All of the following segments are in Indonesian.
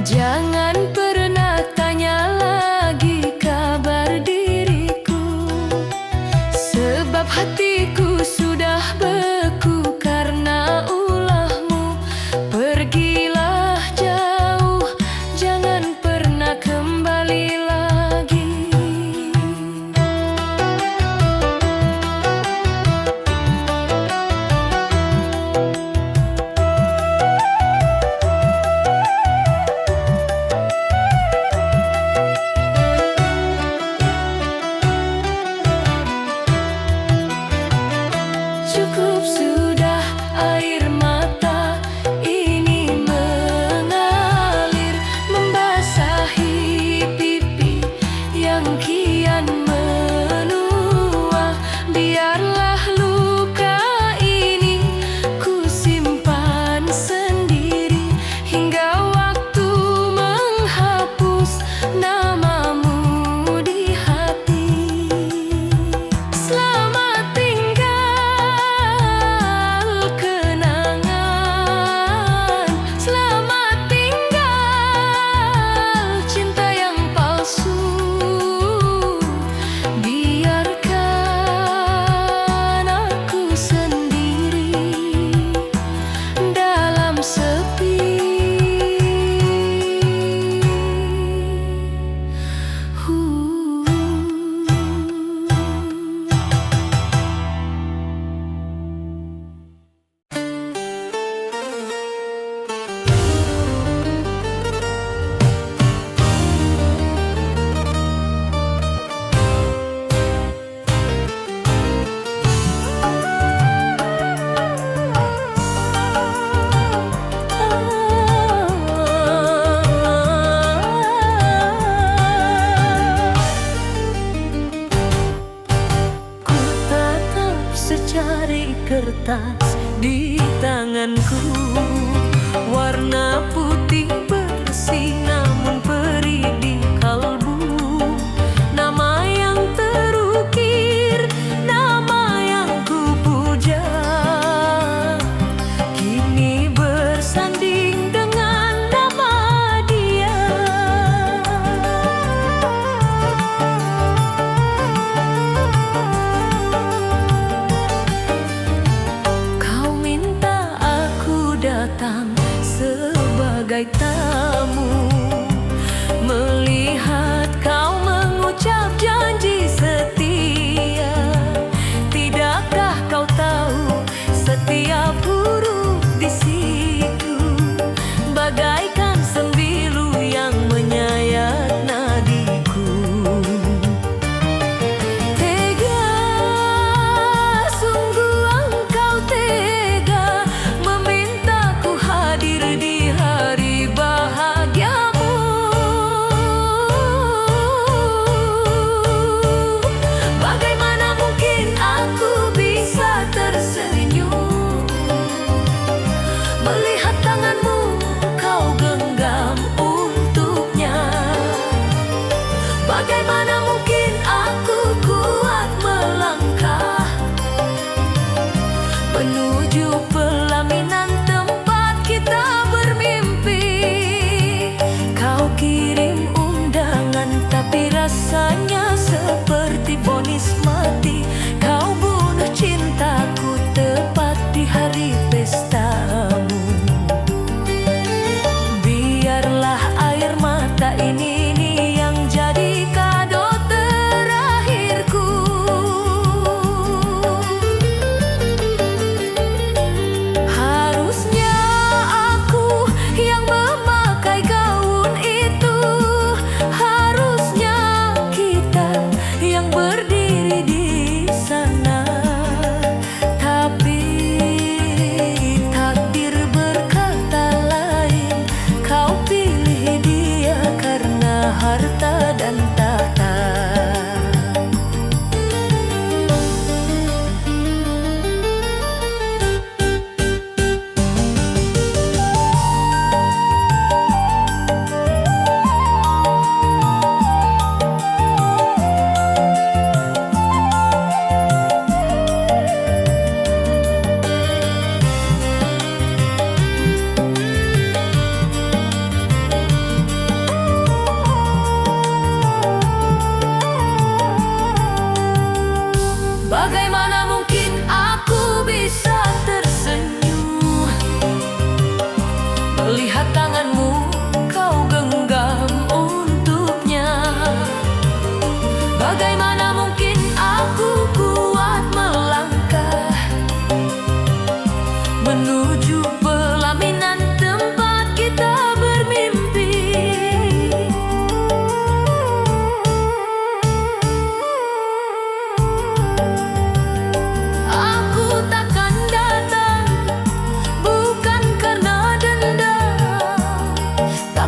Jangan pernah tanya lagi kabar diriku, sebab hatiku sudah beku karena ulahmu. Pergilah jauh, jangan pernah kembali lagi. Cukup sudah air mata ini mengalir, membasahi pipi yang kian menua. Biarlah luka ini ku simpan sendiri hingga waktu menghapus namamu di hati. Selamat tinggal kenangan, selamat tinggal cinta yang palsu. Biarkan aku sendiri dalam sepi. Ku tatap secari kertas di tanganku, warna putih bersih namun perih di kalbu. Nama yang terukir, nama yang ku puja, kini bersanding dengan nama dia. Kau minta aku datang sebagai tamu, melihat kau mengucap janji setia. Tidakkah kau tahu setiap huruf di situ bagaikan sembilu yang menyayat nadiku. Tega, sungguh engkau tega memintaku hadir di hari bahagia.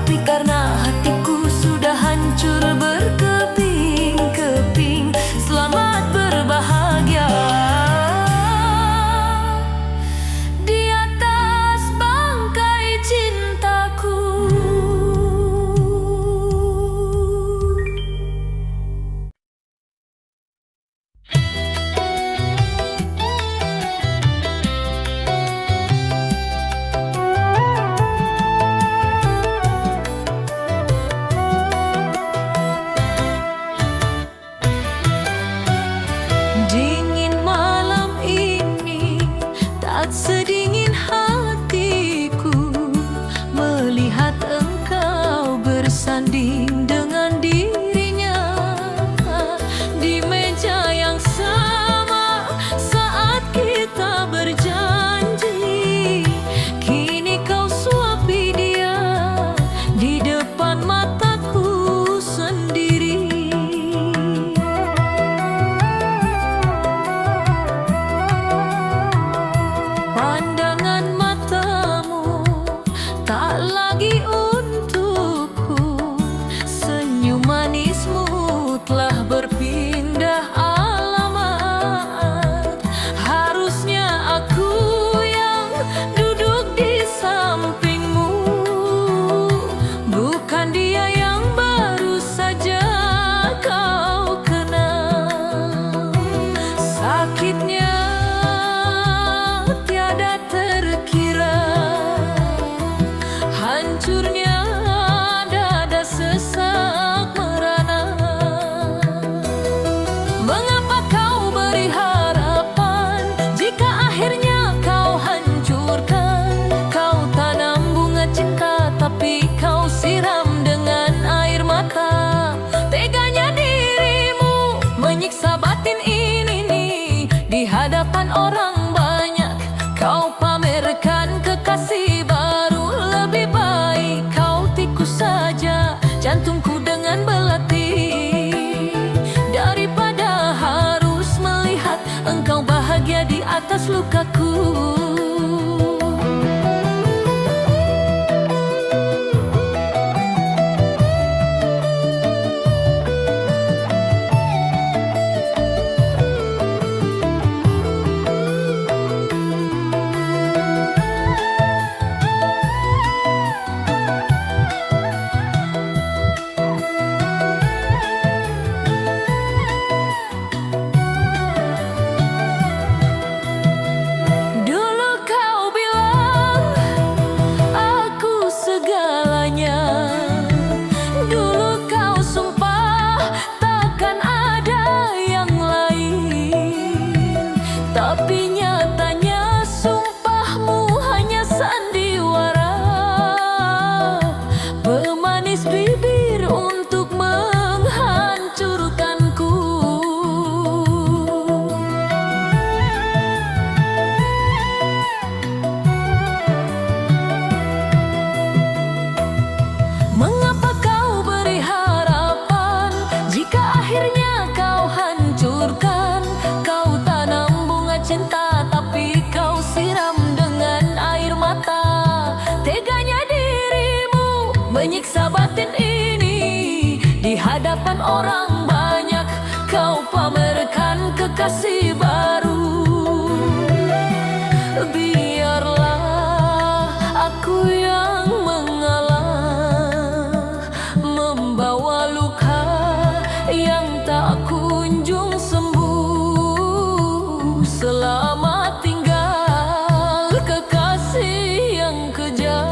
Tapi karena hatiku sudah hancur berkeping-keping, selamat berbahagia di atas bangkai cintaku. Dingin malam ini tak sedingin hatiku melihat engkau bersanding dengan dirinya di meja yang sama saat kita berjanji. Kini kau suapi dia di depan mataku sendiri. Pandangan matamu tak lagi untukku, senyum manismu telah berpindah alamat. Harusnya aku yang duduk di sampingmu, bukan dia yang baru saja kau kenal. Sakitnya tiada terkira, hancurnya dada sesak merana. Mengapa kau beri harapan jika akhirnya kau hancurkan? Kau tanam bunga cinta tapi kau siram dengan air mata. Teganya dirimu menyiksa batin ini nih di hadapan orang banyak. Kau pamerkan kekasih baru, lebih baik kau tikus saja jantungku dengan belati daripada harus melihat engkau bahagia di atas lukaku. Dulu kau bilang aku segalanya. Dulu kau sumpah takkan ada yang lain. Tapi nyatanya sumpahmu hanya sandiwara, pemanis bibir untuk menghancurkanku. Mengapa kau beri harapan jika akhirnya kau hancurkan? Kau tanam bunga cinta tapi kau siram dengan air mata. Teganya dirimu menyiksa batin ini di hadapan orang banyak. Kau pamerkan kekasih baru. Biarlah aku yang mengalah, membawa luka yang tak kunjung sembuh. Selamat tinggal kekasih yang kejam.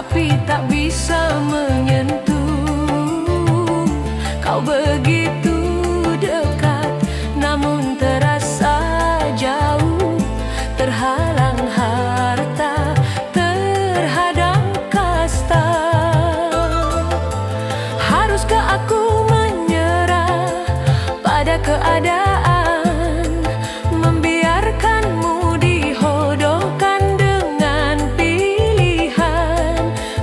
tapi tak bisa menyentuh. Kau begitu dekat, namun terasa jauh. Terhalang harta, terhadang kasta. Haruskah aku menyerah pada keadaan, membiarkanmu dihodohkan dengan pilihan?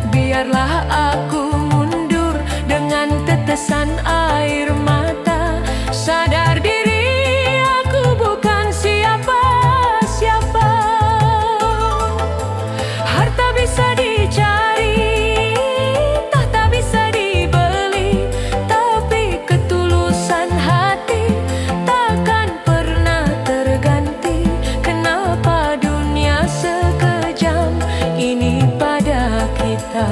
Biarlah aku mundur dengan tetesan air mata, sadar diri aku bukan siapa-siapa. Harta bisa dicari, tahta bisa dibeli, tapi ketulusan hati takkan pernah terganti. Kenapa dunia sekejam ini pada kita?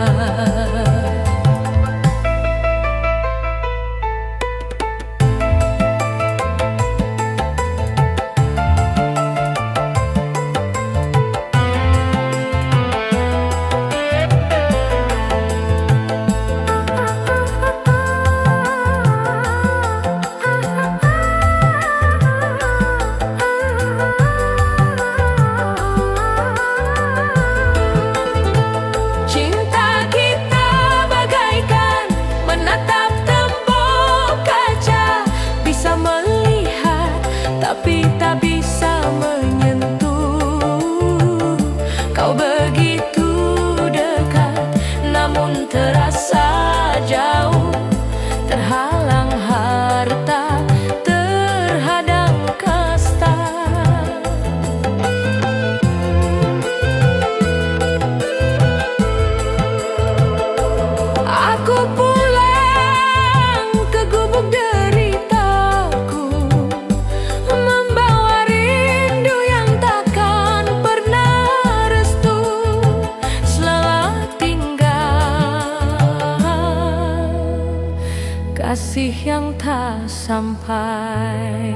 Cinta kita bagaikan menatap tembok kaca, bisa melihat tapi tak bisa menyentuh. Kau begitu dekat, namun terasa jauh. Terhalang harta, terhadang kasta. Aku pulang ke gubuk deritaku, membawa rindu yang takkan pernah restu. Selamat tinggal, kasih yang tak sampai.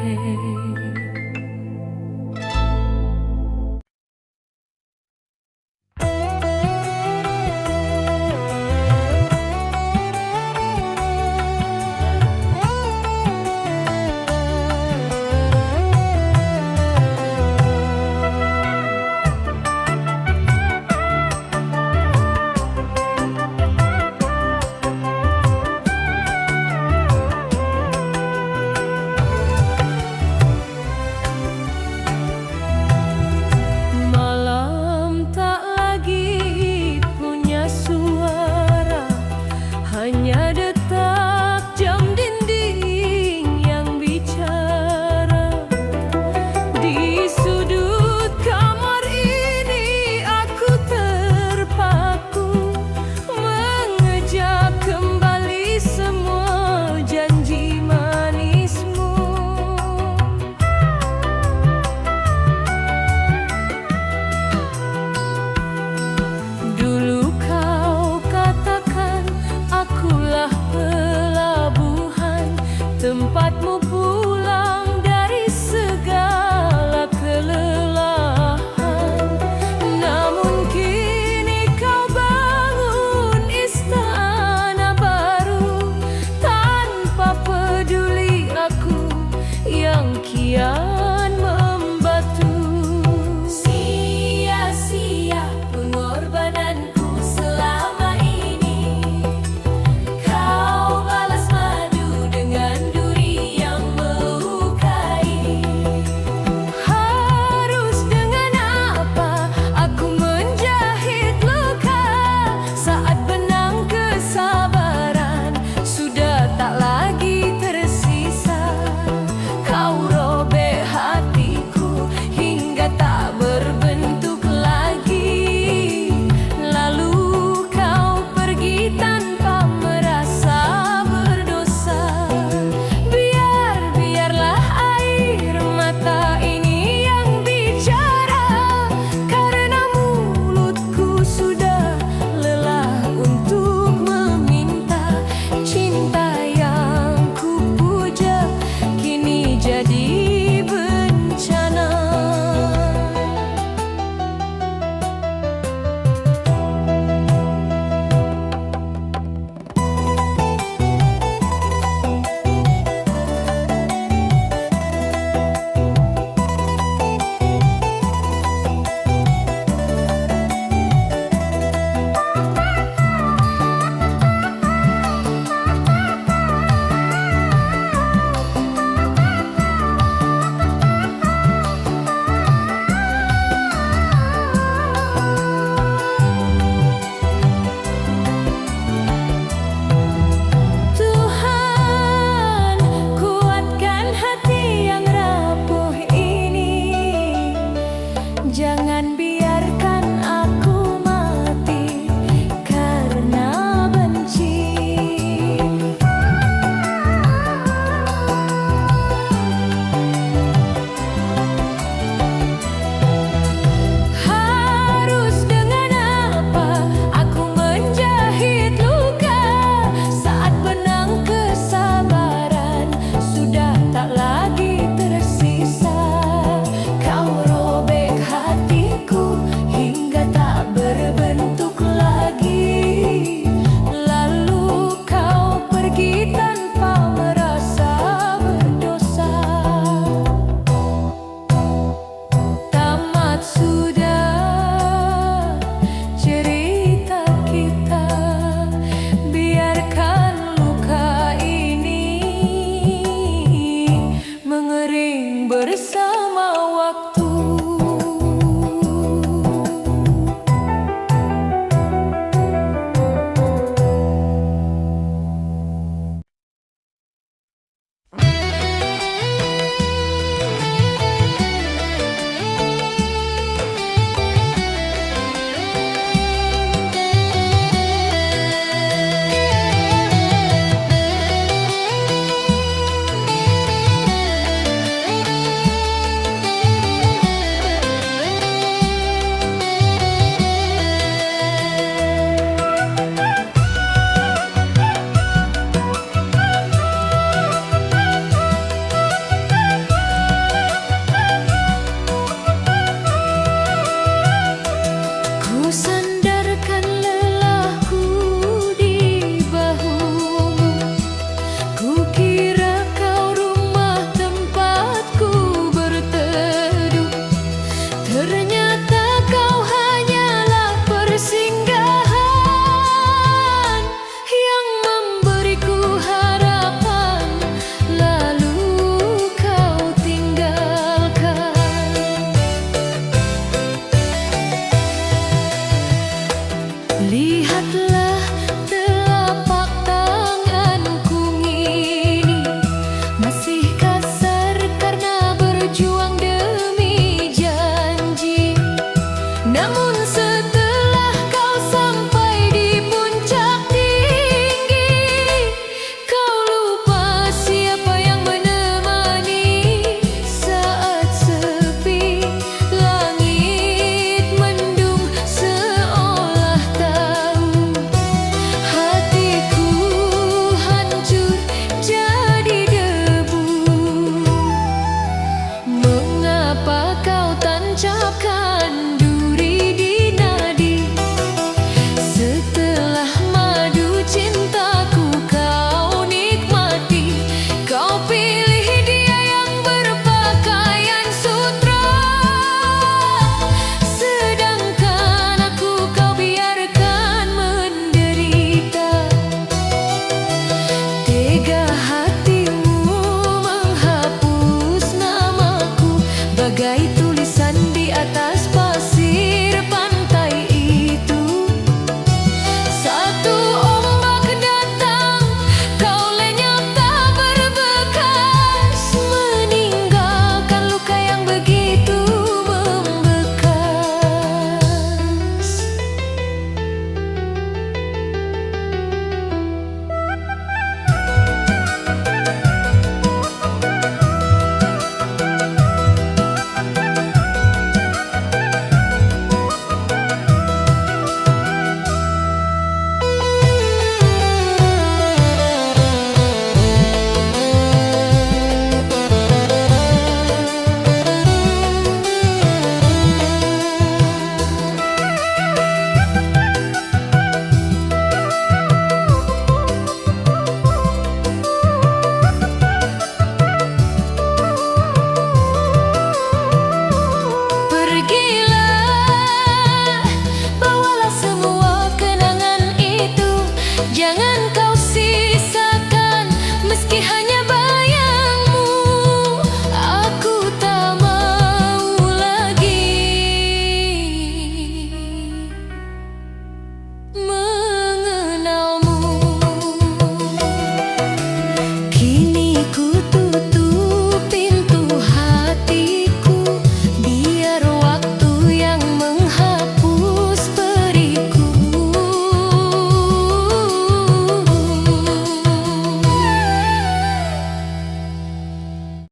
Lihatlah